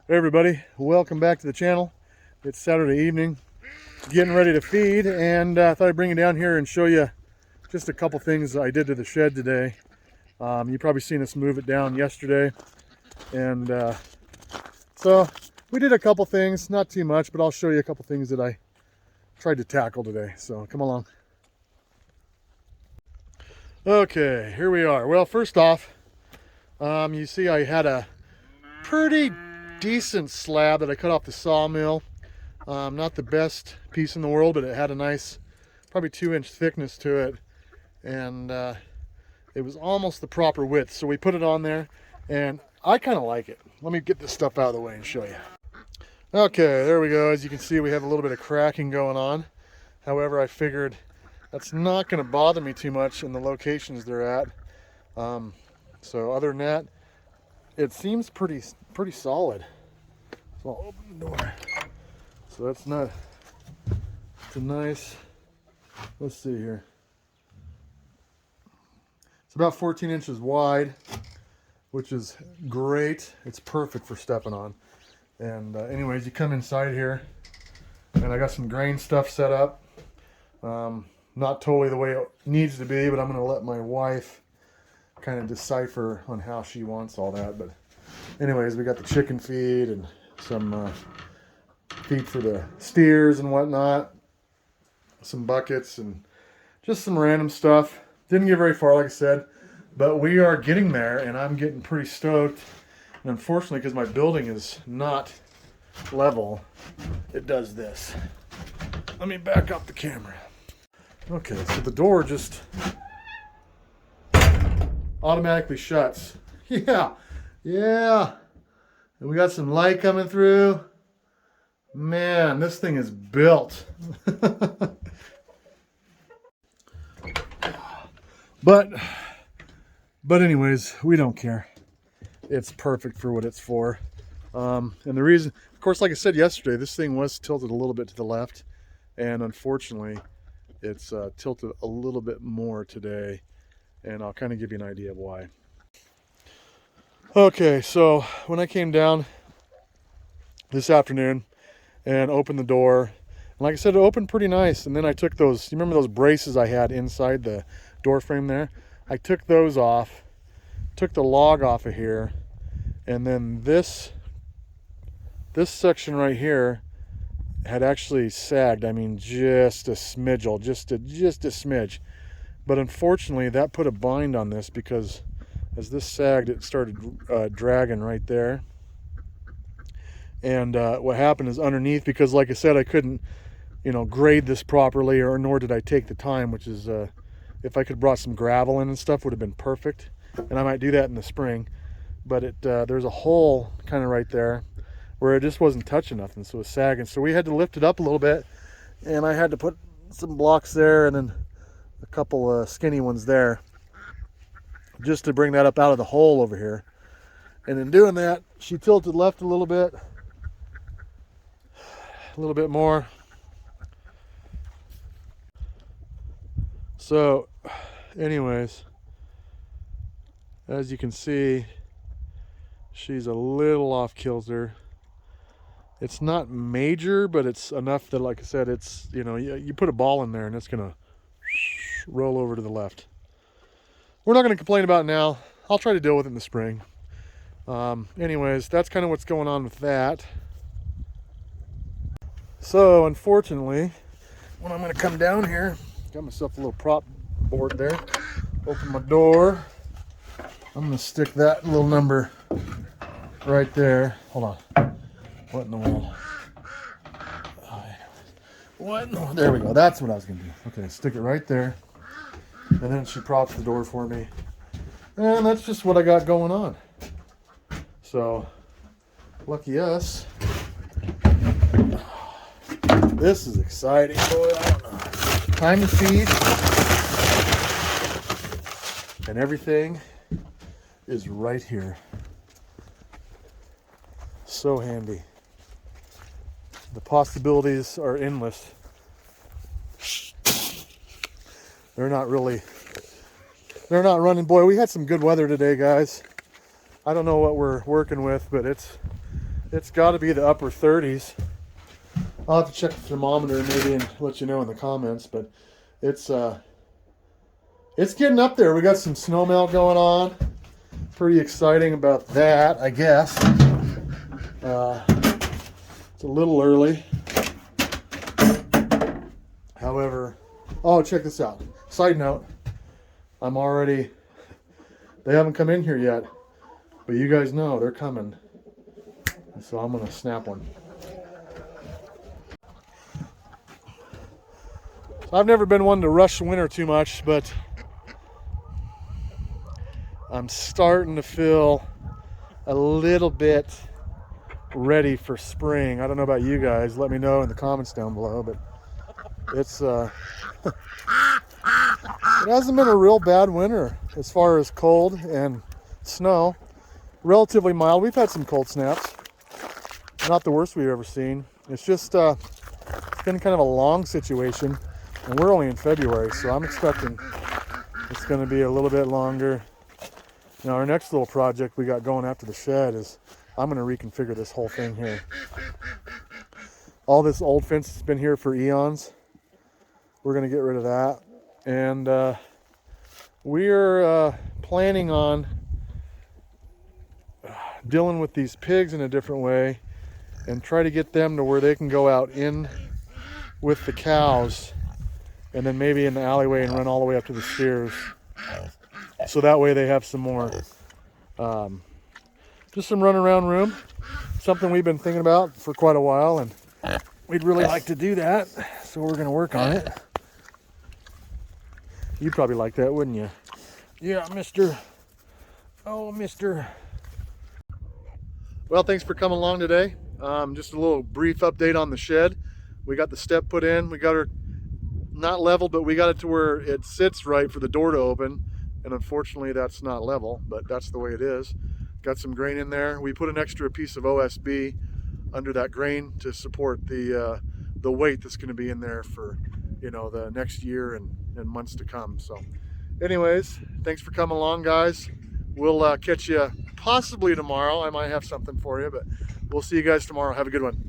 Hey everybody, welcome back to the channel. It's Saturday evening, getting ready to feed, and I thought I'd bring you down here and show you just a couple things I did to the shed today. You've probably seen us move it down yesterday, and so we did a couple things, not too much, but I'll show you a couple things that I tried to tackle today, so come along. Okay, here we are. Well, first off, you see I had a pretty decent slab that I cut off the sawmill. Not the best piece in the world, but it had a nice, probably 2-inch thickness to it, and it was almost the proper width. So we put it on there, and I kind of like it. Let me get this stuff out of the way and show you. Okay, there we go. As you can see, we have a little bit of cracking going on. However, I figured that's not going to bother me too much in the locations they're at. So other than that, it seems pretty solid. So I'll open the door. So that's not, it's a nice, let's see here. It's about 14 inches wide, which is great. It's perfect for stepping on. And anyways, you come inside here, and I got some grain stuff set up. Not totally the way it needs to be, but I'm going to let my wife kind of decipher on how she wants all that. But anyways, we got the chicken feed and some feed for the steers and whatnot, some buckets and just some random stuff. Didn't get very far, like I said, but we are getting there, and I'm getting pretty stoked. And unfortunately, because my building is not level, it does this. Let me back up the camera. Okay, so the door just automatically shuts. Yeah. And we got some light coming through. Man, this thing is built. But anyways, we don't care. It's perfect for what it's for. And the reason, of course, like I said yesterday, this thing was tilted a little bit to the left, and unfortunately, it's tilted a little bit more today, and I'll kind of give you an idea of why. Okay, so when I came down this afternoon and opened the door, and like I said, it opened pretty nice, and then I took those, you remember those braces I had inside the door frame there? I took those off, took the log off of here, and then this section right here had actually sagged. I mean, just a smidge, just a smidge. But unfortunately, that put a bind on this, because as this sagged, it started dragging right there. And what happened is underneath, because like I said, I couldn't, grade this properly, or nor did I take the time, which is, if I could have brought some gravel in and stuff, would have been perfect. And I might do that in the spring. But there's a hole kind of right there where it just wasn't touching nothing, so it was sagging. So we had to lift it up a little bit, and I had to put some blocks there and then a couple skinny ones there, just to bring that up out of the hole over here. And in doing that, she tilted left a little bit more. So anyways, as you can see, she's a little off kilter. It's not major, but it's enough that, like I said, it's, you put a ball in there and it's gonna roll over to the left. We're not going to complain about it now. I'll try to deal with it in the spring. Anyways, that's kind of what's going on with that. So unfortunately, when I'm going to come down here, got myself a little prop board there. Open my door. I'm going to stick that little number right there. Hold on. What in the world? What in the world? There we go. That's what I was going to do. Okay, stick it right there. And then she props the door for me. And that's just what I got going on. So, lucky us. This is exciting. Boy, I don't know. Time to feed. And everything is right here. So handy. The possibilities are endless. They're not running. Boy, we had some good weather today, guys. I don't know what we're working with, but it's It's got to be the upper 30s. I'll have to check the thermometer maybe and let you know in the comments, but it's getting up there. We got some snow melt going on. Pretty exciting about that, I guess. It's a little early. However, oh, check this out. Side note, they haven't come in here yet, but you guys know they're coming. So I'm gonna snap one. I've never been one to rush winter too much, but I'm starting to feel a little bit ready for spring. I don't know about you guys. Let me know in the comments down below, but it's it hasn't been a real bad winter as far as cold and snow. Relatively mild. We've had some cold snaps. Not the worst we've ever seen. It's just it's been kind of a long situation. And we're only in February, so I'm expecting it's going to be a little bit longer. Now, our next little project we got going after the shed is I'm going to reconfigure this whole thing here. All this old fence has been here for eons. We're going to get rid of that. And we're planning on dealing with these pigs in a different way and try to get them to where they can go out in with the cows and then maybe in the alleyway and run all the way up to the steers. So that way they have some more, just some run around room. Something we've been thinking about for quite a while, and we'd really like to do that. So we're gonna work on it. You'd probably like that, wouldn't you? Yeah, Mr. Oh, Mr. Well, thanks for coming along today. Just a little brief update on the shed. We got the step put in. We got her not level, but we got it to where it sits right for the door to open, and unfortunately that's not level, but that's the way it is. Got some grain in there. We put an extra piece of OSB under that grain to support the weight that's going to be in there for, you know, the next year and months to come. So anyways, thanks for coming along, guys. We'll catch you possibly tomorrow. I might have something for you, but we'll see you guys tomorrow. Have a good one.